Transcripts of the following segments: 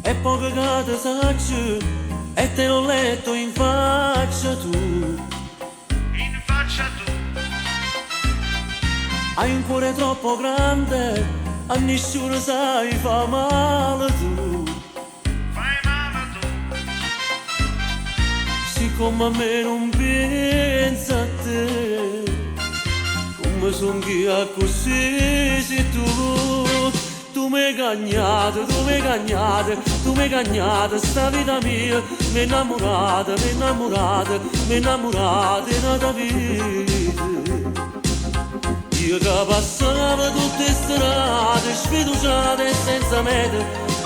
è poco che ti saccio e te l'ho letto in faccia tu. In faccia tu, Hai un cuore troppo grande, a nessuno sai fa male tu. fai male tu, Siccome a me non pensa a te, come son chi a così sei tu mi hai cagnato, tu mi hai cagnato, tu mi hai cagnato, sta vita mia, mi è innamorata, mi è innamorata, mi è innamorata in una vita. Io che passavo tutte strade, sfiduciate e senza meta,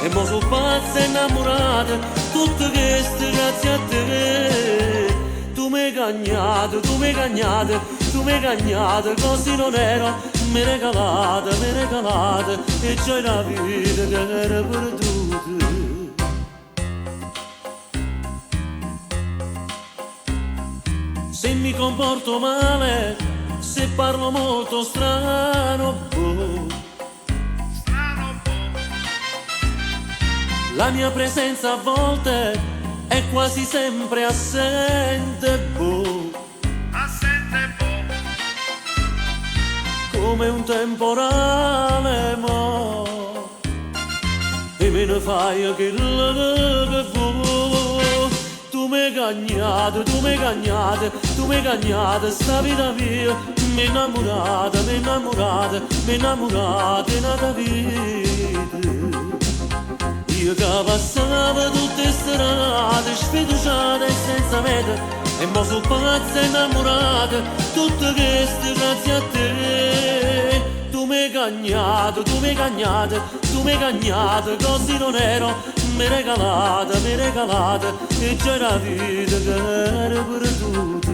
e mo sono pazza innamorata, tutto questo grazie a te. Tu mi hai cagnato, tu mi hai cagnato, tu mi hai cagnato, così non ero, mi hai regalata, e c'è una vita che era perduta. Se mi comporto male, se parlo molto strano, boh, strano po', la mia presenza a volte è quasi sempre assente, boh, assente po', come un temporale, mo, e me ne fai che che vuoi. Tu mi hai cagnato, tu mi hai cagnato, tu mi hai cagnato, sta vita mia, mi è innamorata, mi è innamorata, mi è innamorata in una vita. Io che passavo tutte strade, sfiduciate e senza meta, e mo sono pazza innamorata, tutto questo grazie a te. Tu mi hai cagnato, tu mi hai cagnato, tu mi hai cagnato, così non ero, mi hai regalata, e c'è una vita che era perduta.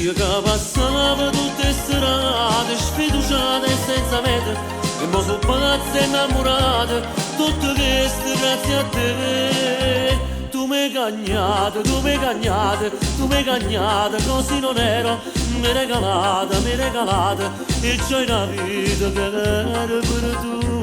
Io che passavo tutte strade, sfiduciate e senza meta, e mo sono pazza innamorata, tutto questo grazie a te. Tu mi hai cagnato, tu mi hai cagnato, tu mi hai cagnato, così non ero, mi hai regalata, e c'è una vita che era perduta.